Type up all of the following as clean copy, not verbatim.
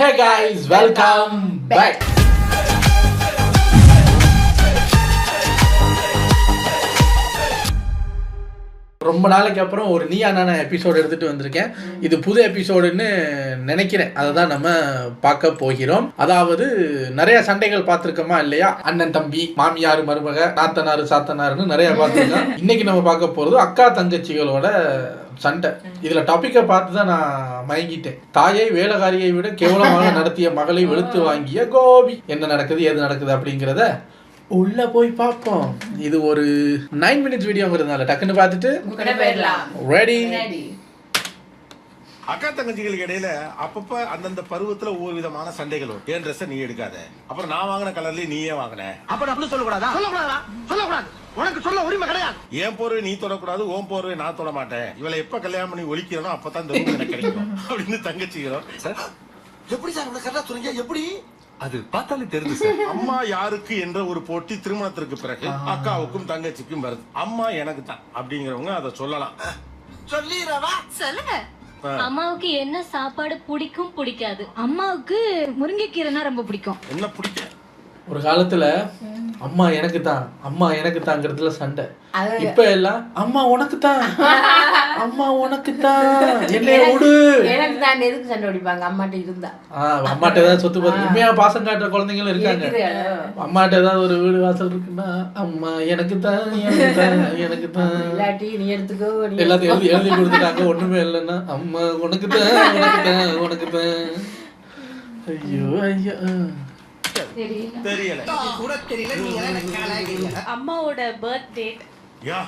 Hey guys, welcome back. ரொம்ப நாளைக்கு அப்புறம் ஒரு நீயா நானா எபிசோடு எடுத்துட்டு வந்திருக்கேன். இது புது எபிசோடுன்னு நினைக்கிறேன். அதை தான் நம்ம பார்க்க போகிறோம். அதாவது நிறைய சண்டைகள் பார்த்துருக்கோமா இல்லையா? அண்ணன் தம்பி, மாமியார் மருமக, நாத்தனாரு சாத்தனாருன்னு நிறைய பார்த்துருக்கோம். இன்னைக்கு நம்ம பார்க்க போறது அக்கா தங்கச்சிகளோட சண்டை. இதுல டாபிக்கை பார்த்து தான் நான் மயங்கிட்டேன். தாயை வேலைக்காரியை விட கேவலமாக நடத்திய மகளை வெளுத்து வாங்கிய கோபி. என்ன நடக்குது ஏது நடக்குது அப்படிங்கிறத உள்ள போய் பார்ப்போம். இது ஒரு 9 minutes வீடியோங்கிறதுனால டக்குன்னு பார்த்துட்டு ரெடி. அக்கா தங்கச்சிகளுக்கு இடையில அப்பப்ப அந்தந்த பருவத்துல ஒவ்வொரு விதமான சண்டைகள் வரும். ஏன் ட்ரெஸ் நீ எடுக்காத, அப்புறம் நான் வாங்கின கலர்லயே நீயே வாங்கின, அப்படி அப்படி சொல்லக்கூடாதா? சொல்லக்கூடாது. உனக்கு சொல்ல உரிமை கிடையாது. ஏன் போர்வை நீ தொடக்கூடாது, ஓம் போர்வை நான் தொட மாட்டேன், இவளை எப்ப கல்யாணம் பண்ணி ஒழிக்கிறனோ அப்பதான் இந்த ரூம் எனக்கு கிடைக்கும் அப்படின்னு தங்கச்சிக்கிறோம். எப்படி சார் இவ்வளவு கரெக்டா சொல்றீங்க? எப்படி? அது பார்த்தாலே தெரியுது சார். அம்மா யாருக்கு என்ற ஒரு போட்டி திருமணத்திற்கு பிறகு அக்காவுக்கும் தங்கச்சிக்கும் வருது. அம்மா எனக்கு தான் அப்படிங்கிறவங்க அதை சொல்லலாம். சொல்லிரவா? சொல்லுங்க. அம்மாவுக்கு என்ன சாப்பாடு பிடிக்கும் பிடிக்காது? அம்மாவுக்கு முருங்கைக்கீரைனா ரொம்ப பிடிக்கும். என்ன பிடிக்க? ஒரு காலத்துல அம்மா எனக்கு தான், அம்மா எனக்கு தாங்கிறதுல சண்டை. இப்ப எல்லாம் அம்மா உனக்கு தான், அம்மா உனக்கு தான், என்னைய விடு. எனக்கு தான் எதுக்கு சண்டை அடிப்பாங்க? அம்மாட்ட இருந்தா அம்மாட்ட ஏதாவது சொத்து பார்த்து உண்மையா பாசம் காட்டுற குழந்தைங்களும் இருக்காங்க. அம்மாட்ட ஏதாவது ஒரு வீடு வாசல் இருக்குன்னா அம்மா எனக்கு தான், எனக்கு தான், எனக்கு தான், இல்லாட்டி நீ எடுத்துக்கோ, எல்லாத்தையும் எழுதி கொடுத்துட்டாங்க. ஒண்ணுமே இல்லைன்னா அம்மா உனக்கு தான், உனக்கு தான், உனக்கு தான். ஐயோ ஐயோ தெரியல. அம்மாவோட பர்த் டேட் யா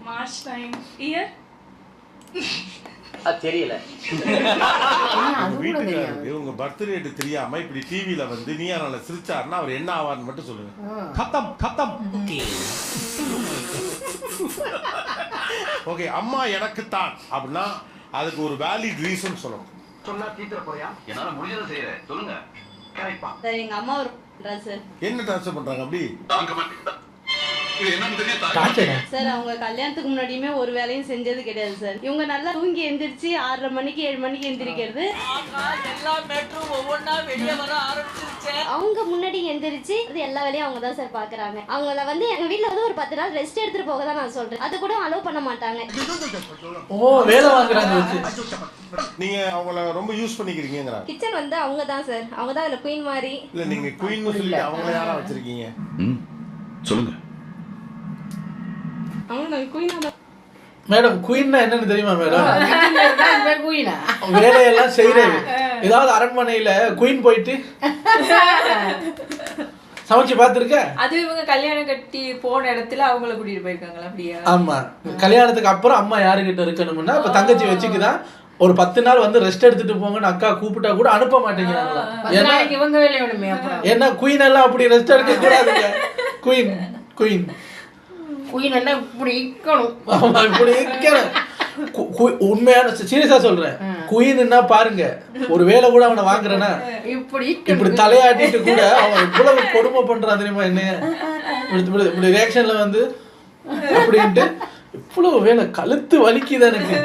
மார்ச் டைம் இயர் தெரியல. வீட்டுக்காரருக்கு உங்க பர்த்டே டேட் தெரியாம இப்படி டிவில வந்து நீயானால சிரிச்சாருன்னா அவர் என்ன ஆவார்னு மட்டும் சொல்லுங்க. கத்தம் கத்தம். ஓகே, அம்மா எனக்கு தான் அப்படின்னா அதுக்கு ஒரு வேலிட் ரீசன் சொல்லணும். சொன்னா தீத்துற போறியா? என்னால முடிஞ்சதை செய்யறேன், சொல்லுங்க. கரெக்டா சார், எங்க அம்மா ஒரு ட்ரெஸ் என்ன ட்ரான்ஸ்ஃபர் பண்றாங்க அப்படி? சார், அவங்க கல்யாணத்துக்கு முன்னாடியுமே ஒரு வேலையும் செஞ்சது கிடையாது சார். இவங்க நல்லா தூங்கி எந்திரிச்சு 6:30 மணிக்கு 7 மணிக்கு எந்திரிக்கிறது. எல்லா மேட்டரும் ஒவ்வொன்றா வெளியே வர ஆரம்பிச்சிருச்சு. அவங்க முன்னாடி எந்திரிச்சு அது எல்லா வேலையும் அவங்க தான் சார் பாக்குறாங்க. அவங்கள வந்து எங்க வீட்ல வந்து ஒரு 10 நாள் ரெஸ்ட் எடுத்துட்டு போக தான் நான் சொல்றேன். அது கூட அலோவ் பண்ண மாட்டாங்க. ஓ, வேலை வாங்குறாங்க. நீங்க அவங்கள ரொம்ப யூஸ் பண்ணிக்கிறீங்கங்கறாங்க. கிச்சன் வந்து அவங்க தான் சார், அவங்க தான் அதுல குயின் மாதிரி. இல்ல, நீங்க குயின்னு சொல்லி அவங்கள யாரா வச்சிருக்கீங்க? சொல்லுங்க. அவங்க நான் குயினா தான். மேடம், குயின்னா என்னன்னு தெரியுமா மேடம்? குயினா வேலையெல்லாம் செய்யறது. ஏதாவது அரண்மனையில குயின் போயிட்டு சமைச்சு பார்த்துருக்க? அது இவங்க கல்யாணம் கட்டி போன இடத்துல அவங்கள கூட்டிட்டு போயிருக்காங்களா? அப்படியா? ஆமா, கல்யாணத்துக்கு அப்புறம் அம்மா யாருக்கிட்ட இருக்கணும்னா இப்ப தங்கச்சி வச்சுக்குதான் ஒரு 10 நாள் வந்து ரெஸ்ட் எடுத்துட்டு போங்கன்னு அக்கா கூப்பிட்டா கூட அனுப்ப மாட்டேங்கிறாங்களா? ஏன்னா இவங்க வேலை வேணுமே. ஏன்னா குயின் எல்லாம் அப்படி ரெஸ்ட் எடுக்க கூடாதுங்க. குயின் குயின் குயின் எல்லாம் இப்படி இருக்கணும். ஆமா, இப்படி இருக்கணும். உண்மையான சீரியஸா சொல்றேன். குயின்னா பாருங்க, ஒரு வேலை கூட அவனை வாங்குறேன்னா இப்படி தலையாட்டிட்டு கூட அவன் இவ்வளவு கொடுமை பண்றான் தெரியுமா? என்ன இப்படி ரியாக்ஷன்ல வந்து அப்படின்ட்டு இவ்வளவு வேலை கழுத்து வலிக்குது எனக்கு.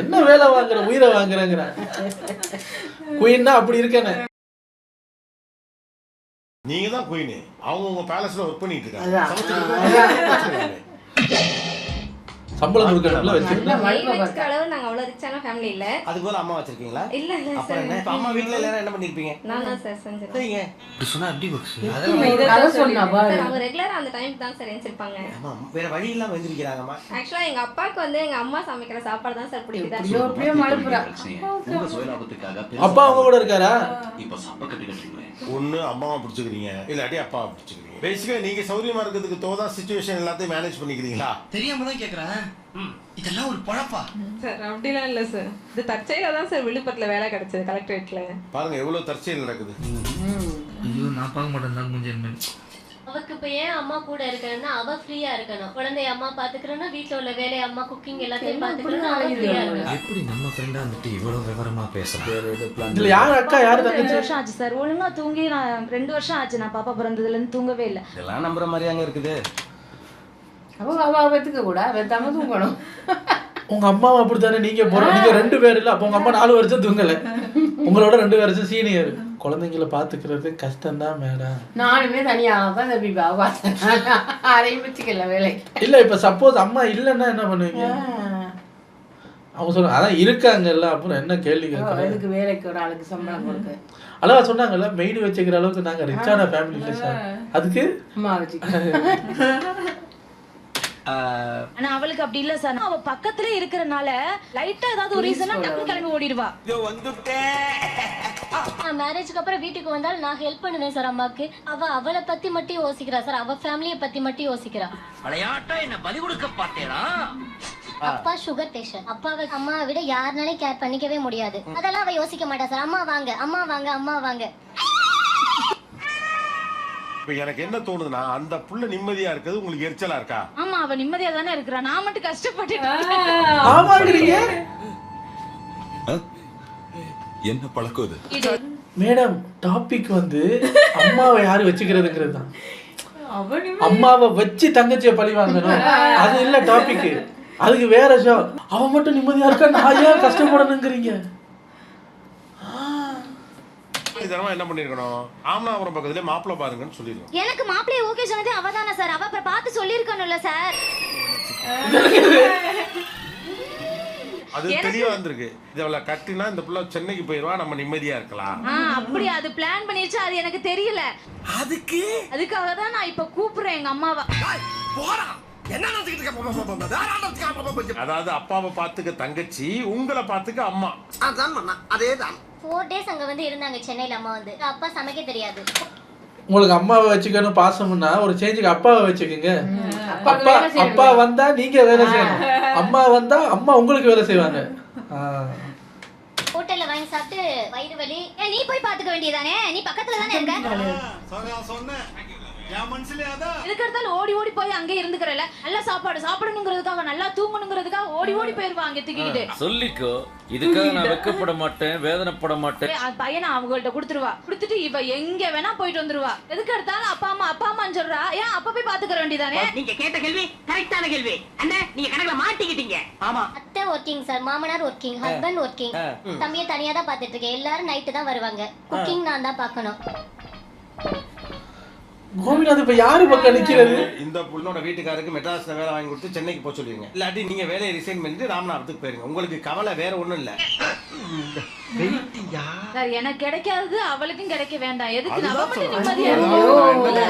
என்ன வேலை வாங்குற, உயிரை வாங்குறேங்கிற. குயின்னா அப்படி இருக்கேன்னு. நீங்க தான் குயின். அவங்க உங்க பேலஸ்ல ஒர்க் பண்ணிட்டு இருக்காங்க. சம்பளம் கொடுக்கறதுல வச்சிருக்கேன். அளவு நாங்க அவ்வளவு ரிச்சான ஃபேமிலி இல்ல. அதுக்கு போல அம்மா வச்சிருக்கீங்களா? இல்ல இல்ல அப்புறம் சார். என்ன? இப்ப அம்மா வீட்ல இல்லனா என்ன பண்ணிருப்பீங்க? நான் தான் சார் செஞ்சேன். சரிங்க. இப்படி சொன்னா அடி பாக்ஸ். அத சொன்னா பாரு. அவங்க ரெகுலரா அந்த டைம்க்கு தான் சார் எந்திரிப்பாங்க. அம்மா வேற வழி இல்லாம எந்திரிக்கறாங்கம்மா. ஆக்சுவலா எங்க அப்பாக்கு வந்து எங்க அம்மா சமைக்கிற சாப்பாடு தான் சார் பிடிக்குது. அப்படியே மழுப்புறா. உங்க சுயலாபத்துக்காக அப்பா அவங்க கூட இருக்காரா? இப்ப சப்ப கட்டி கட்டுறீங்களே. ஒண்ணு அம்மாவை பிடிச்சிக்கிறீங்க, இல்லாட்டி அப்பாவை பிடிச்சிக்கிறீங்க. பேசிக்கா நீங்க சௌரியமா இருக்கிறதுக்கு தோதா சிச்சுவேஷன் எல்லாத்தையும் மேனேஜ் பண்ணிக்கிறீங்களா? தெரியாம தான் கேக்குறேன். இதெல்லாம் ஒரு பழப்பா? சார், அப்படிலாம் இல்ல சார். இது தற்செயலா தான் சார் விழுப்புரத்துல வேலை கிடைச்சது, கலெக்டரேட்ல. பாருங்க எவ்வளவு தற்செயல் நடக்குது. ஐயோ, நான் பார்க்க மாட்டேன் தான் கொஞ்சம். அவக்கு இப்ப ஏன் அம்மா கூட இருக்கணும்னா அவ ஃப்ரீயா இருக்கணும். குழந்தைய அம்மா பாத்துக்கிறோம்னா வீட்டுல உள்ள வேலையை அம்மா குக்கிங் எல்லாத்தையும் பாத்துக்கிறோம்னா அவ ஃப்ரீயா இருக்கணும். எப்படி நம்ம ஃப்ரெண்டா வந்துட்டு இவ்வளவு விவரமா பேசுறேன்? இதுல யார் அக்கா யாரு தங்கச்சி? 2 வருஷம் ஆச்சு சார். ஒழுங்கா தூங்கி நான் 2 வருஷம் ஆச்சு. நான் பாப்பா பிறந்ததுல இருந்து தூங்கவே இல்லை. இதெல்லாம் நம்புற மாதிரி அங்க இருக்குது. அவ அவ வெத்துக்க கூட வெத்தாம தூங்கணும். உங்க அம்மாவும் அப்படித்தானே நீங்க போறோம், நீங்க 2 பேர் இல்ல, அப்ப உங்க அம்மா 4 வருஷம் தூங்கல, உங்களோட 2 வருஷம் சீனியர். குழந்தைங்களை பாத்துக்கிறது கஷ்டம்தான் மேடம். நானுமே தனியாக தான் தம்பி பார்த்தேன், அதையும் வச்சுக்கல வேலை இல்ல. இப்ப சப்போஸ் அம்மா இல்லைன்னா என்ன பண்ணுவீங்க? அவங்க சொல்லுவாங்க அதான் இருக்காங்கல்ல, அப்புறம் என்ன கேள்வி கேட்கறது? அதுக்கு வேலைக்கு ஒரு ஆளுக்கு சம்பளம் கொடுக்க அழகா சொன்னாங்கல்ல, மெயின் வச்சுக்கிற அளவுக்கு நாங்க ரிச்சான ஃபேமிலி இல்லை சார், அதுக்கு அம்மா வச்சுக்க. ஆனா அவளுக்கு அப்படி இல்ல சார், அவ பக்கத்துல இருக்கறனால லைட்டா ஏதாவது ஒரு ரீசனா டக்குனு கிளம்பி ஓடிடுவா. நான் மேரேஜ்க்கு அப்புறம் வீட்டுக்கு வந்தாலும் நான் ஹெல்ப் பண்ணுவேன் சார் அம்மாக்கு. அவளை பத்தி மட்டும் யோசிக்கிறா சார், அவ ஃபேமிலியை பத்தி மட்டும் யோசிக்கிறா. விளையாட்டா என்ன பலி கொடுக்க பார்த்தேனா? அப்பா சுகர் பேஷண்ட், அப்பாவை அம்மாவை விட யாருனாலையும் கேர் பண்ணிக்கவே முடியாது. அதெல்லாம் அவ யோசிக்க மாட்டா சார். அம்மா வாங்க, அம்மா வாங்க, அம்மா வாங்க. இப்ப எனக்கு என்ன தோணுதுன்னா, அந்த புள்ள நிம்மதியா இருக்கிறது உங்களுக்கு எரிச்சலா இருக்கா? ஆமா, அவ நிம்மதியா தானே இருக்கறா, நான் மட்டும் கஷ்டப்பட்டுட்டு ஆமாங்கிறீங்க என்ன பழக்கம் இது? மேடம். டாபிக் வந்து அம்மாவை யாரு வச்சுக்கிறதுங்கிறது தான். அம்மாவை வச்சு தங்கச்சியை பழி வாங்கணும் அது இல்ல டாபிக், அதுக்கு வேற ஷோ. அவன் மட்டும் நிம்மதியா இருக்கா, நான் ஏன் கஷ்டப்படணுங்கிறீங்க? இதெல்லாம் என்ன பண்ணிருக்கணும், ஆம்னாபுரம் பக்கத்துல மாப்பிள்ளை பாருங்கன்னு சொல்லிருக்கோம். எனக்கு மாப்பிளைய ஓகே சொன்னதே அவதானே சார், அவ அப்புறம் பார்த்து சொல்லிருக்கணும்ல சார். அது தெளிவா வந்திருக்கு. இதவள கட்டினா இந்த புள்ள சென்னைக்கு போயிருவா, நம்ம நிம்மதியா இருக்கலாம். அப்படி அது பிளான் பண்ணிருச்சு, அது எனக்கு தெரியல. அதுக்காக தான் நான் இப்ப கூப்பிடுறேன் எங்க அம்மாவை. அதாவது அப்பாவை பாத்துக்க தங்கச்சி, உங்களை பாத்துக்க அம்மா. அதேதான் 4 days அங்க வந்து இருந்தாங்க சென்னையில. அம்மா வந்து அப்பா சமைக்க தெரியாது. உங்களுக்கு அம்மாவை வச்சுக்கணும் பாசம்னா ஒரு சேஞ்சுக்கு அப்பாவை வச்சுக்கோங்க. அப்பா வந்தா நீங்க வேலை செய்யணும், அம்மா வந்தா அம்மா உங்களுக்கு வேலை செய்வாங்க. ஹோட்டல்ல வாங்கி சாப்பிட்டு வயிறு வலி, நீ போய் பாத்துக்க வேண்டியதானே, நீ பக்கத்துல தானே இருக்க. எதுக்கு எடுத்தாலும் ஓடி ஓடி போய் அங்கே இருந்துக்கிறல, நல்லா சாப்பாடு சாப்பிடணுங்கிறதுக்காக, நல்லா தூங்கணுங்கிறதுக்காக ஓடி ஓடி போயிருவா அங்க தூக்கிட்டு. சொல்லிக்கோ, இதுக்காக நான் வெட்கப்பட மாட்டேன், வேதனைப்பட மாட்டேன். பையனை அவங்கள்ட்ட கொடுத்துருவா, கொடுத்துட்டு இவ எங்க வேணா போயிட்டு வந்துருவா. எதுக்கு எடுத்தாலும் அப்பா அம்மான்னு சொல்றா, ஏன் அப்பா போய் பாத்துக்க வேண்டியதானே? நீங்க கேட்ட கேள்வி கரெக்டான கேள்வி. அண்ணா நீங்க கணக்குல மாட்டிக்கிட்டீங்க. ஆமா, அத்தை ஒர்க்கிங் சார், மாமனார் ஒர்க்கிங், ஹஸ்பண்ட் ஒர்க்கிங், தம்பியை தனியா தான் பாத்துட்டு இருக்கேன். எல்லாரும் நைட்டு தான் வருவாங்க, குக்கிங் நான் தான் பாக்கணும். கோபிநாத் இப்ப யாரு பக்கம் நிக்கிறது? இந்த புள்ளோட வீட்டுக்காரருக்கு மெட்ராஸ்ல வேலை வாங்கி கொடுத்து சென்னைக்கு போக சொல்லுவீங்க, இல்லாட்டி நீங்க வேலையை ரிசைன் பண்ணிட்டு ராமநாதத்துக்கு போயிருங்க. உங்களுக்கு கவலை வேற ஒண்ணும் இல்ல. சார் எனக்கு கிடைக்காதது அவளுக்கும் கிடைக்க வேண்டாம், எதுக்கு அதுதான் நம்ம மட்டும் சொல்றேன். நிம்மதியா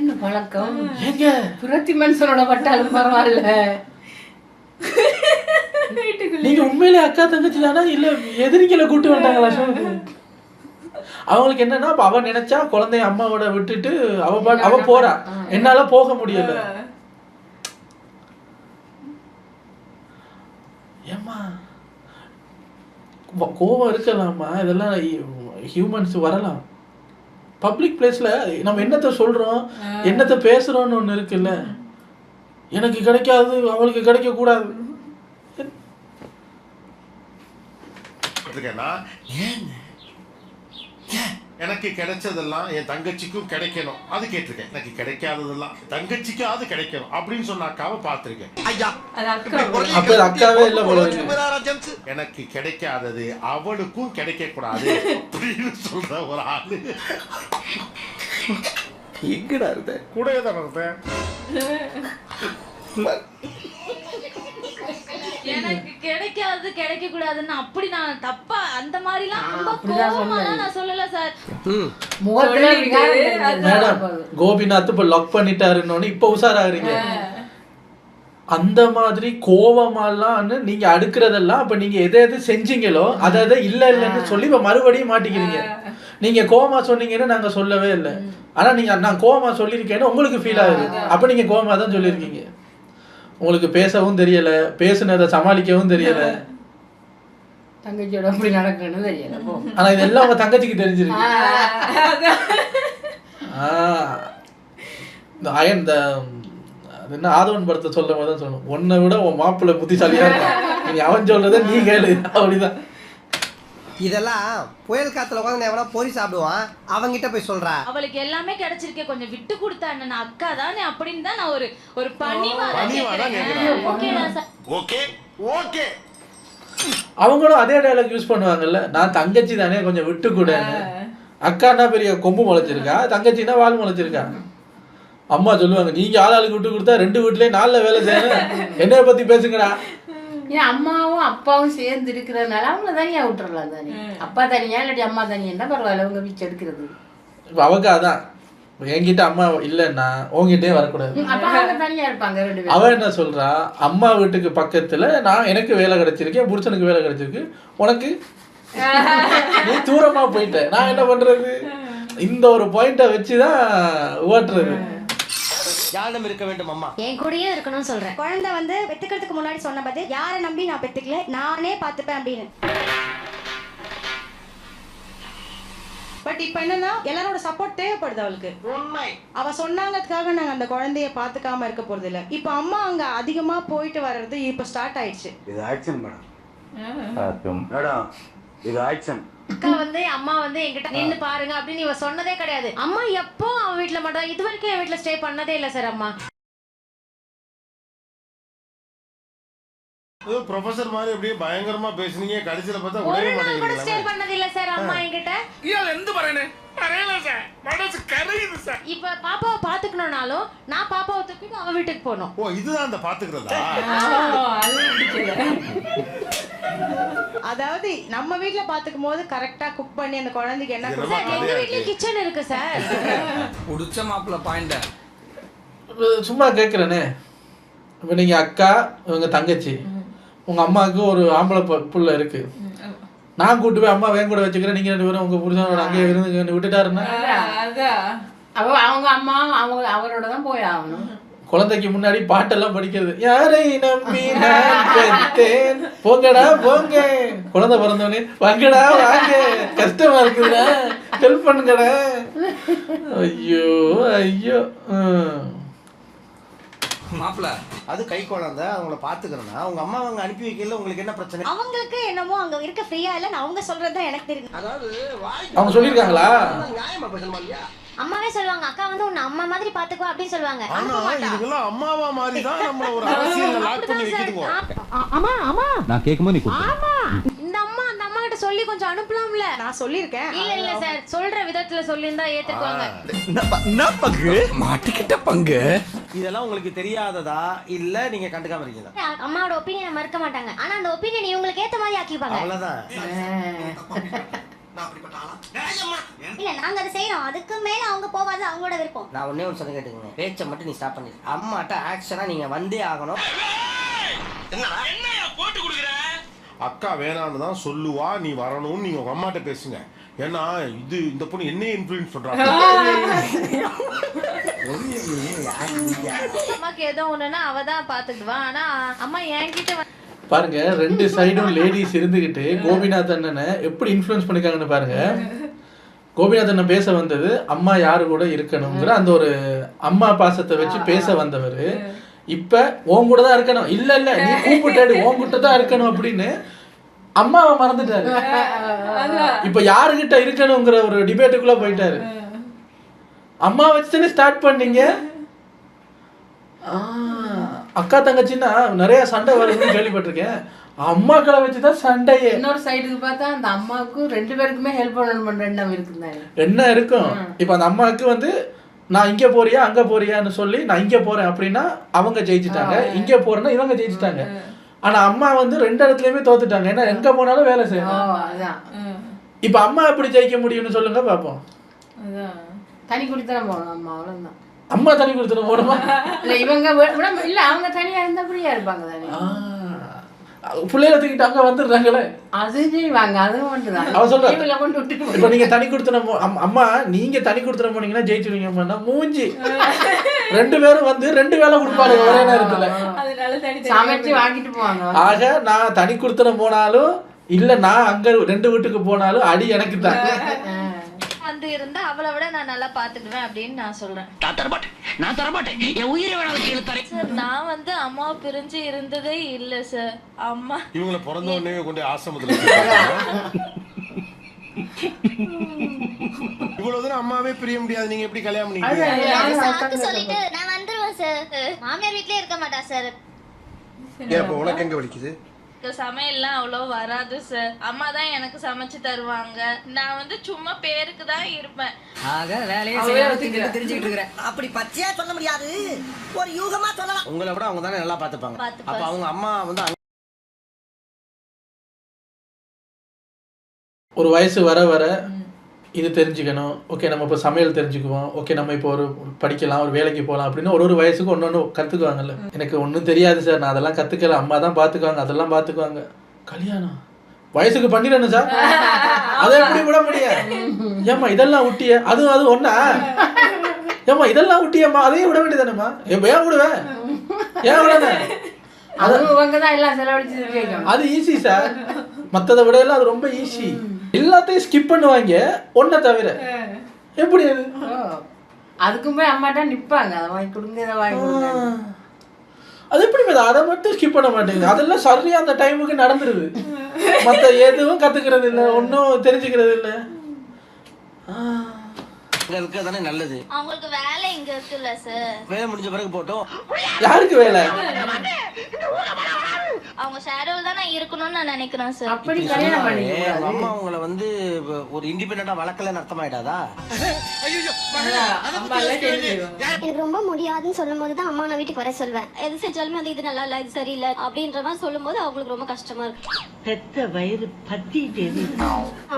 என்ன பழக்கம்? ஏங்க புரத்தி மனுஷனோட பட்டாலும் பரவாயில்ல. நீங்க உண்மையிலே அக்கா தங்கச்சி தானா இல்ல எதிரிகளை கூட்டு வந்தாங்களா ஷோக்கு? அவங்களுக்கு என்னன்னா, அவ நினைச்சா குழந்தைய அம்மாவோட விட்டுட்டு அவ போறா, என்னால போக முடியல. ஏம்மா கோவம் இருக்கலாமா, இதெல்லாம் ஹியூமன்ஸ் வரலாம். பப்ளிக் பிளேஸ்ல நம்ம என்னத்த சொல்றோம், என்னத்த பேசுறோம்னு ஒண்ணு இருக்குல்ல. எனக்கு கிடைக்காது அவளுக்கு கிடைக்க கூடாது. எனக்கு கிடைச்சதெல்லாம் என் தங்கச்சிக்கும் கிடைக்கணும், அது கேட்டிருக்கேன். எனக்கு கிடைக்காததெல்லாம் தங்கச்சிக்கும் அது கிடைக்கணும் அப்படின்னு சொன்ன அக்காவை பார்த்திருக்கேன். அக்காவே இல்ல போல. எனக்கு கிடைக்காதது அவளுக்கும் கிடைக்க கூடாது அப்படின்னு சொல்ற ஒரு ஆளு எங்கடா இருந்த? கூடவே தான் இருந்தேன். எனக்கு கிடைக்காது கிடைக்க கூடாதுன்னு அப்படி நான் தப்பா அந்த மாதிரிலாம் ரொம்ப கோவமாலாம் நான் சொல்லல சார். மேடம் கோபிநாத் இப்ப லாக் பண்ணிட்டாருன்னு இப்ப உஷாராகிறீங்க. அந்த மாதிரி கோவமாலாம் நீங்க அடுக்கிறதெல்லாம் அப்ப நீங்க எதை செஞ்சீங்களோ அதை இல்ல இல்லன்னு சொல்லி இப்ப மறுபடியும் மாட்டிக்கிறீங்க. நீங்க கோவமா சொன்னீங்கன்னு நாங்க சொல்லவே இல்லை, ஆனா நீங்க நான் கோவமா சொல்லியிருக்கேன்னு உங்களுக்கு ஃபீல் ஆகுது. அப்ப நீங்க கோவமா தான் சொல்லியிருக்கீங்க. உங்களுக்கு பேசவும் தெரியல, பேசுனதை சமாளிக்கவும் தெரியல, தங்கச்சியோட அப்படி நடக்கணும்னு தெரியல. ஆனா இதெல்லாம் உங்க தங்கச்சிக்கு தெரிஞ்சிருக்கு. இந்த என்ன ஆதவன் படத்தை சொல்லும் போது தான் சொல்லணும், உன்னை விட உன் மாப்பிள்ளை புத்திசாலியா இருக்கான், நீ அவன் சொல்றத நீ கேளு, அப்படிதான். இதெல்லாம் புயல் காத்துல உட்காந்து எவனா பொறி சாப்பிடுவான் அவங்கிட்ட போய் சொல்றா. அவளுக்கு எல்லாமே கிடைச்சிருக்கே, கொஞ்சம் விட்டு கொடுத்தா என்ன, அக்கா தானே அப்படின்னு தான் நான் ஒரு பணிவா கேக்குறேன். Okay okay. அவங்களும் அதே டயலாக் யூஸ் பண்ணுவாங்கல்ல, நான் தங்கச்சி தானே கொஞ்சம் விட்டு கூடன்னு. அக்கான்னா பெரிய கொம்பு முளைச்சிருக்கா, தங்கச்சின்னா வால் முளைச்சிருக்கா. அம்மா சொல்லுவாங்க, நீங்க ஆளாளுக்கு விட்டு கொடுத்தா 2 வீட்லயே 4 வேலை செய்யணும், என்னைய பத்தி பேசுங்கடா. ஏன் அம்மாவும் அப்பாவும் சேர்ந்து இருக்கிறதுனால அவங்கள தனியா விட்டுறலாம் தானே. அப்பா தனியா இல்லாட்டி அம்மா தனியா பரவாயில்ல, அவங்க வீச்சு எடுக்கிறது. இப்போ அவக்கு அதான், என்கிட்ட அம்மா இல்லைன்னா உங்ககிட்டே வரக்கூடாது. அப்பா அவங்க தனியா இருப்பாங்க 2 பேரும். அவன் என்ன சொல்றா, அம்மா வீட்டுக்கு பக்கத்துல நான் எனக்கு வேலை கிடைச்சிருக்கேன், புருஷனுக்கு வேலை கிடைச்சிருக்கு, உனக்கு நீ தூரமா போயிட்ட, நான் என்ன பண்றது? இந்த ஒரு பாயிண்ட வச்சுதான் ஓட்டுறது. யாரிடம் இருக்க வேண்டும் அம்மா? என் கூடயே இருக்கணும்னு சொல்றேன். குழந்தை வந்து பெத்துக்கிறதுக்கு முன்னாடி சொன்ன பாத்து, யாரை நம்பி நான் பெத்துக்கல, நானே பாத்துப்பேன் அப்படின்னு. பட் இப்ப என்னன்னா எல்லாரோட சப்போர்ட் தேவைப்படுது அவளுக்கு. உண்மை. அவ சொன்னாங்கிறதுக்காக நாங்க அந்த குழந்தைய பாத்துக்காம இருக்க போறது இல்ல. இப்ப அம்மா அங்க அதிகமா போயிட்டு வர்றது இப்ப ஸ்டார்ட் ஆயிடுச்சு. இது ஆக்ஷன் மேடம். மேடம் இது ஆக்ஷன். அக்கா வந்து அம்மா வந்து என்கிட்ட நின்னு பாருங்க அப்படின்னு இவ சொன்னதே கிடையாது. அம்மா எப்போ அவன் வீட்டுல மட்டும், இது வரைக்கும் என் வீட்டுல ஸ்டே பண்ணதே இல்ல சார். அம்மா ப்ரொஃபசர் மாதிரி அப்படியே பயங்கரமா பேசுனீங்க, கடைசியில பார்த்தா ஒரு உடனே நாள் கூட ஸ்டே மாட்டேங்கிறீங்க. பண்ணது இல்ல சார் அம்மா என்கிட்ட. எந்த பரேனே பரேல சார், மனசு கரையுது சார். இப்ப பாப்பாவை பாத்துக்கணும்னாலும் நான் பாப்பாவை தூக்கிட்டு அவ வீட்டுக்கு போகணும். ஓ இதுதான் அந்த பாத்துக்கிறதா? அதாவது நம்ம வீட்ல பாத்துக்கும் போது கரெக்டா குக் பண்ணி அந்த குழந்தைக்கு என்ன சார், எங்க வீட்ல கிச்சன் இருக்கு சார். புடிச்ச மாப்பிள்ள பாயிண்ட சும்மா கேட்குறேனே. இப்போ நீங்கள் அக்கா, உங்கள் தங்கச்சி, உங்கள் அம்மாவுக்கு ஒரு ஆம்பளை புள்ள இருக்கு, நான் கூட்டு போய் அம்மா வேன் கூட வச்சுக்கிறேன், நீங்கள் 2 பேரும் உங்கள் புருஷனோட அங்கேயே இருந்து விட்டுட்டாருன்னா அவங்க அம்மா அவரோட தான் போய் ஆகணும். குழந்தைக்கு முன்னாடி பாட்டெல்லாம் படிக்கிறது, யாரை நம்பி நான் பெத்தேன், போங்கடா போங்க, குழந்தை பிறந்தவனே வாங்கடா வாங்க, கஷ்டமா இருக்குதுடா ஹெல்ப் பண்ணுங்கடா. ஐயோ ஐயோ. மாப்பிள்ள அது கை குழந்தை, அவங்கள பாத்துக்கிறேன்னா அவங்க அம்மா அவங்க அனுப்பி வைக்கல, உங்களுக்கு என்ன பிரச்சனை? அவங்களுக்கு என்னமோ அங்க இருக்க ஃப்ரீயா இல்ல, அவங்க சொல்றதுதான் எனக்கு தெரியும். அதாவது அவங்க சொல்லிருக்காங்களா? நியாயமா பேசணுமா இல்லையா? அம்மாவே சொல்லுவாங்க, அக்கா வந்து உன்னை அம்மா மாதிரி பாத்துக்குவா அப்படின்னு சொல்லுவாங்க. ஆனா இதுக்கெல்லாம் அம்மாவா மாதிரி தான் நம்மள ஒரு அரசியல்ல லாக் பண்ணி வைக்குதுங்க. ஆமா ஆமா நான் கேக்கும்போது நீ ஆமா, இந்த அம்மா அந்த அம்மா கிட்ட சொல்லி கொஞ்சம் அனுப்பலாம்ல. நான் சொல்லிருக்கேன். இல்ல சார், சொல்ற விதத்துல சொல்லியிருந்தா ஏத்துக்குவாங்க. மாட்டிக்கிட்ட பங்கு. இதெல்லாம் உங்களுக்கு தெரியாததா இல்ல நீங்க கண்டுக்காம இருக்கீங்களா? அம்மாவோட ஒப்பீனியனை மறுக்க மாட்டாங்க, ஆனா அந்த ஒப்பீனியன் இவங்களுக்கு ஏத்த மாதிரி ஆக்கிப்பாங்க. அவ்வளவுதான். இல்ல நாங்க அதை செய்யறோம், அதுக்கு மேல அவங்க போவாது, அவங்களோட விருப்பம். நான் ஒண்ணே ஒரு சொல்ல கேட்டுக்கங்க, பேச்சை மட்டும் நீ ஸ்டாப் பண்ணி அம்மாட்ட ஆக்ஷனா நீங்க வந்தே ஆகணும். அக்கா வேணான்னு தான் சொல்லுவா, நீ வரணும்னு நீங்க உங்க அம்மாட்ட பேசுங்க. ஏன்னா இந்த பொண்ணு என்னையே இன்ஃப்ளூயன்ஸ் பண்றாங்க. அம்மாக்கு ஏதோ ஒண்ணுன்னா அவ தான் பாத்துக்குவா, ஆனா அம்மா என்கிட்ட பாருங்க, 2 சைடும் லேடிஸ் இருந்துகிட்டு கோபிநாத் அண்ணனை எப்படி இன்ஃப்ளூயன்ஸ் பண்ணிருக்காங்கன்னு பாருங்க. கோபிநாத் அண்ணன் பேச வந்தது அம்மா யாரு கூட இருக்கணுங்கிற அந்த ஒரு அம்மா பாசத்தை வச்சு பேச வந்தவர், இப்ப உன் கூட தான் இருக்கணும், இல்ல இல்ல நீ கூப்பிட்டாடு உன்கிட்ட தான் இருக்கணும் அப்படின்னு அம்மாவை மறந்துட்டாரு. இப்ப யாருகிட்ட இருக்கணுங்கிற ஒரு டிபேட்டுக்குள்ள போயிட்டாரு. அம்மா வச்சுதானே ஸ்டார்ட் பண்ணீங்க. அக்கா தங்கச்சின்னா நிறைய சண்டை வருதுன்னு கேள்விப்பட்டிருக்கேன், அம்மாக்களை வச்சுதான் சண்டையே. இன்னொரு சைடுக்கு பார்த்தா அந்த அம்மாவுக்கு 2 பேருக்குமே ஹெல்ப் பண்ணணும் எண்ணம் இருக்குந்தாங்க. என்ன இருக்கும். இப்ப அந்த அம்மாவுக்கு வந்து நான் இங்க போறியா அங்க போறியான்னு சொல்லி நான் இங்க போறேன் அப்படின்னா அவங்க ஜெயிச்சுட்டாங்க, இங்க போறேன்னா இவங்க ஜெயிச்சுட்டாங்க. ஆனா அம்மா வந்து 2 இடத்துலயுமே தோத்துட்டாங்க, ஏன்னா எங்க போனாலும் வேலை செய்யணும். இப்ப அம்மா எப்படி ஜெயிக்க முடியும்னு சொல்லுங்க பாப்போம். தனி குடித்தனம் போகணும் அம்மா, அவ்வளவுதான். அம்மா தனி கொடுத்துட்டு போடுமா? இல்ல இவங்க இல்ல அவங்க தனியா இருந்தா அப்படியா இருப்பாங்க தானே. பிள்ளைகளை தூக்கிட்டு அங்க வந்துடுறாங்களே, அது செய்வாங்க, அதுவும் வந்துதான். அவ சொல்ற கொண்டு விட்டு இப்ப நீங்க தனி கொடுத்துன அம்மா நீங்க தனி கொடுத்துட போனீங்கன்னா ஜெயிச்சுவீங்க. மூஞ்சி 2 பேரும் வந்து 2 வேலை கொடுப்பாங்க ஒரே நேரத்துல, சமைச்சு வாங்கிட்டு போவாங்க. ஆக நான் தனி கொடுத்துன போனாலும் இல்ல நான் அங்க 2 வீட்டுக்கு போனாலும் அடி எனக்கு தான். வந்து இருந்தா அவளை விட நான் நல்லா பாத்துக்குவேன் அப்படின்னு நான் சொல்றேன். நான் தரமாட்டேன், என் உயிரை வேணாலும் சார், நான் வந்து அம்மா பிரிஞ்சு இருந்ததே இல்ல சார். அம்மா இவங்களை பிறந்த உடனே கொண்டு ஆசிரமத்துல இவ்வளவு தூரம் அம்மாவே பிரிய முடியாது, நீங்க எப்படி கல்யாணம் பண்ணிக்கிறீங்க? சொல்லிட்டு நான் வந்துருவேன் சார். மாமியார் வீட்லயே இருக்க மாட்டா சார். அப்ப உனக்கு எங்க வலிக்குது? சமையல்லாம் அவ்வளோ வராது சார். அம்மா தான் எனக்கு சமைச்சு தருவாங்க. நான் வந்து சும்மா பேருக்கு தான் இருப்பேன். ஆக வேலையை செய்யறதுக்கு தெரிஞ்சுக்கிட்டு இருக்கிறேன். அப்படி பச்சையா சொல்ல முடியாது, ஒரு யூகமா சொல்லலாம். உங்களை விட அவங்க தானே நல்லா பார்த்துப்பாங்க. அப்ப அவங்க அம்மா வந்து ஒரு வயசு வர வர இது தெரிஞ்சுக்கணும். ஓகே நம்ம இப்போ சமையல் தெரிஞ்சுக்குவோம். ஓகே நம்ம இப்போ ஒரு படிக்கலாம், ஒரு வேலைக்கு போகலாம் அப்படின்னு ஒரு வயசுக்கு ஒன்று கற்றுக்குவாங்கல்ல. எனக்கு ஒன்றும் தெரியாது சார், நான் அதெல்லாம் கற்றுக்கல, அம்மா தான் பார்த்துக்குவாங்க, அதெல்லாம் பார்த்துக்குவாங்க. கல்யாணம் வயசுக்கு பண்ணிடணும் சார், அதை எப்படி விட முடியாது? ஏம்மா இதெல்லாம் விட்டிய, அது ஒன்றா? ஏம்மா இதெல்லாம் விட்டியம்மா, அதையும் விட வேண்டியதானேம்மா? ஏன் விடுவேன், ஏன் விடாத? அது ஈஸி சார், மற்றதை விட எல்லாம் அது ரொம்ப ஈஸி. எல்லாத்தையும் ஸ்கிப் பண்ணுவாங்க ஒன்றை தவிர. எப்படி அது? அதுக்குமே அம்மாட்டா நிப்பாங்க, அதை வாங்கி கொடுங்க, இதை வாங்கி கொடுங்க. அது எப்படி அதை மட்டும் ஸ்கிப் பண்ண மாட்டேங்குது? அதெல்லாம் சரியா அந்த டைமுக்கு நடந்துருது. மற்ற எதுவும் கத்துக்கிறது இல்லை, ஒன்றும் தெரிஞ்சுக்கிறது இல்லை. தானே நல்லது. அவங்களுக்கு வேலை இங்க இருக்குல்ல சார். வேலை முடிஞ்ச பிறகு போட்டோம். யாருக்கு வேலை? அவங்க ஷேடோவில் தான் நான் இருக்கணும்னு நான் நினைக்கிறேன் சார். அப்படி கல்யாணம் பண்ணிக்க அம்மா உங்களை வந்து ஒரு இண்டிபெண்டா வளர்க்கலன்னு அர்த்தமாயிடாதா? எனக்கு ரொம்ப முடியாதுன்னு சொல்லும் போது தான் அம்மா நான் வீட்டுக்கு வர சொல்வேன். எது செஞ்சாலுமே அது இது நல்லா இல்லை, இது சரியில்லை அப்படின்ற மாதிரி சொல்லும் போது அவங்களுக்கு ரொம்ப கஷ்டமா இருக்கு. பெத்த வயிறு பத்திட்டே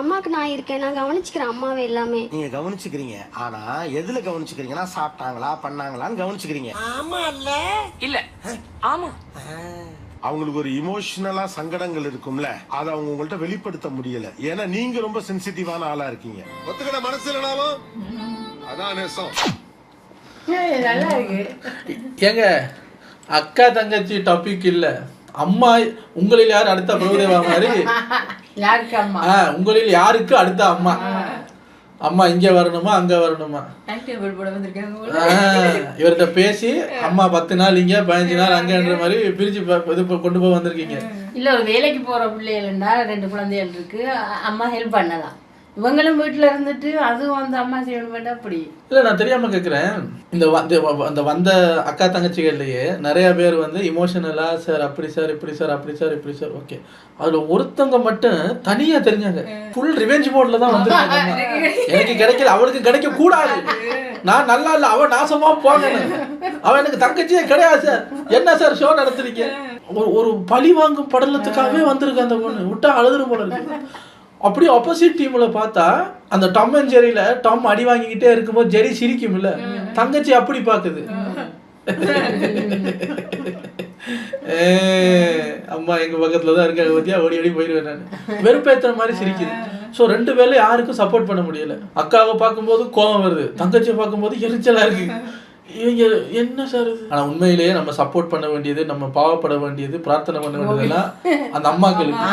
அம்மாக்கு நான் இருக்கேன், நான் கவனிச்சுக்கிறேன் அம்மாவை எல்லாமே. நீங்க கவனிச்சுக்கிறீங்க, ஆனா எதுல கவனிச்சுக்கிறீங்கன்னா சாப்பிட்டாங்களா பண்ணாங்களான்னு கவனிச்சுக்கிறீங்க. ஆமா இல்ல இல்ல ஆமா. அவங்களுக்கு ஒரு இமோஷனலா சங்கடங்கள் இருக்கும்ல, அதை அவங்க உங்கள்ட்ட வெளிப்படுத்த முடியல. ஏன்னா நீங்க ரொம்ப சென்சிட்டிவான ஆளா இருக்கீங்க. ஒத்துக்கிட மனசு இல்லனாலும் அதான் நேசம். நல்லா இருக்கு. ஏங்க அக்கா தங்கச்சி டாபிக் இல்ல, அம்மா உங்களில் யார் அடுத்த பிரபுதேவா மாதிரி. யாருக்கு அம்மா? உங்களில் யாருக்கு அடுத்த அம்மா? அம்மா இங்க வரணுமா அங்க வரணுமா? இவர்கிட்ட பேசி அம்மா 10 நாள் இங்க 15 நாள் அங்கன்ற மாதிரி பிரிச்சு இது கொண்டு போய் வந்திருக்கீங்க. இல்ல ஒரு வேலைக்கு போற பிள்ளைகள்னா 2 குழந்தைகள் இருக்கு, அம்மா ஹெல்ப் பண்ணலாம். இவங்களும் வீட்டுல இருந்துட்டு அதுவும் வந்து அம்மா செய்யணும் வேண்டாம் அப்படி இல்ல. நான் தெரியாம கேக்குறேன், இந்த வந்த அக்கா தங்கச்சிகள்லயே நிறைய பேர் வந்து இமோஷனலா சார் அப்படி சார் இப்படி சார் அப்படி சார் இப்படி சார். ஓகே, அதுல ஒருத்தவங்க மட்டும் தனியா தெரிஞ்சாங்க, ஃபுல் ரிவெஞ்ச் மோட்ல தான் வந்துருக்காங்க. எனக்கு கிடைக்கல, அவளுக்கு கிடைக்க கூடாது, நான் நல்லா இல்ல, அவன் நாசமா போகணும், அவன் எனக்கு தங்கச்சியே கிடையாது சார், என்ன சார் ஷோ நடத்துறீங்க? ஒரு பழி வாங்கும் படலத்துக்காகவே வந்திருக்கு அந்த பொண்ணு, விட்டா அழுதுரும் போல இருக்கு. அப்படியே ஆப்போசிட் டீம்ல பார்த்தா அந்த டாம் அண்ட் ஜெரியில டாம் அடி வாங்கிக்கிட்டே இருக்கும்போது ஜெரி சிரிக்கும் இல்ல, தங்கச்சி அப்படி பாக்குது. அம்மா எங்க பக்கத்துலதான் இருக்காங்க பத்தியா, ஓடி ஓடி போயிருவேன் நான், வெறுப்பேத்துற மாதிரி சிரிக்குது. ஸோ 2 பேர்ல யாருக்கும் சப்போர்ட் பண்ண முடியல. அக்காவை பார்க்கும்போது கோபம் வருது, தங்கச்சியை பார்க்கும்போது எரிச்சலா இருக்கு. இவங்க என்ன சார் இது? ஆனா உண்மையிலேயே நம்ம சப்போர்ட் பண்ண வேண்டியது, நம்ம பாவப்பட வேண்டியது, பிரார்த்தனை பண்ண வேண்டியதெல்லாம் அந்த அம்மாக்களுக்கு.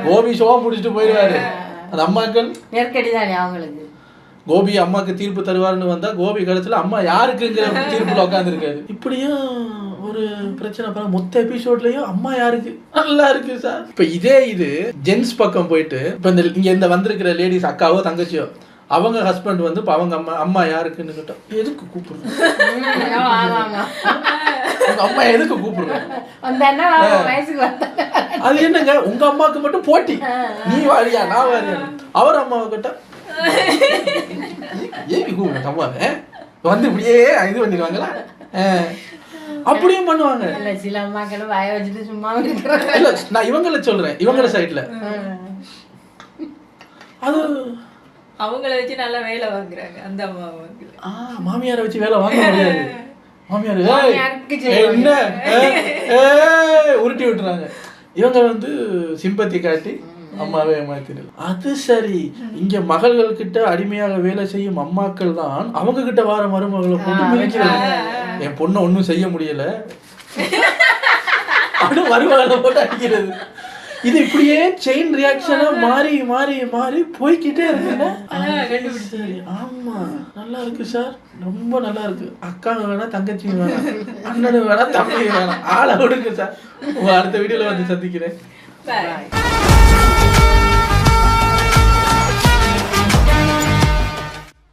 கோபி ஷோவா முடிச்சுட்டு போயிடுவாரு, அந்த அம்மாக்கள் நெருக்கடி தானே அவங்களுக்கு. கோபி அம்மாக்கு தீர்ப்பு தருவாருன்னு வந்தா கோபி கடைசியில அம்மா யாருக்குங்கிற தீர்ப்புல உட்காந்துருக்காரு. இப்படியும் ஒரு பிரச்சனை. மொத்த எபிசோட்லயும் அம்மா யாருக்கு நல்லா இருக்கு சார். இப்ப இது ஜென்ஸ் பக்கம் போயிட்டு இப்ப இந்த வந்திருக்கிற லேடிஸ் அக்காவோ தங்கச்சியோ அவங்க ஹஸ்பண்ட் வந்து அவங்க அம்மா யாருக்குன்னு கேட்டா எதுக்கு கூப்பிடுறோம், அம்மா எதுக்கு கூப்பிடுறோம்? அது என்னங்க உங்க அம்மாவுக்கு மட்டும் போட்டி, நீ வாரியா நான் வாரியா? அவர் அம்மாவை கேட்டா ஏன் கூப்பிடுங்க அம்மாவை வந்து இப்படியே இது பண்ணிடுவாங்களா? அப்படியும் பண்ணுவாங்க. சில அம்மாக்கள் வாய வச்சுட்டு சும்மா இல்ல, நான் இவங்கள சொல்றேன், இவங்கள சைட்ல அது அவங்கள வச்சு நல்லா வேலை வாங்குறாங்க. அந்த அம்மா மாமியாரை வச்சு வேலை வாங்க முடியாது. மாமியார் என்ன உருட்டி விட்டுறாங்க. இவங்க வந்து சிம்பத்தி காட்டி அம்மாவே ஏமாத்திடு. அது சரி, இங்க மகள்கள் கிட்ட அடிமையாக வேலை செய்யும் அம்மாக்கள் தான் அவங்க கிட்ட வார மருமகளை போட்டு மிதிக்கிறாங்க. என் பொண்ணை ஒன்னும் செய்ய முடியல அப்படின்னு மருமகளை போட்டு அடிக்கிறது. இது இப்படியே செயின் ரியாக்ஷனா மாறி மாறி மாறி போய்கிட்டே இருக்குங்க. ஆமா நல்லா இருக்கு சார், ரொம்ப நல்லா இருக்கு. அக்கா வேணா தங்கச்சி வேணா, அண்ணனு வேணா தம்பி வேணா, ஆளை விடுங்க சார். அடுத்த வீடியோல வந்து சந்திக்கிறேன்.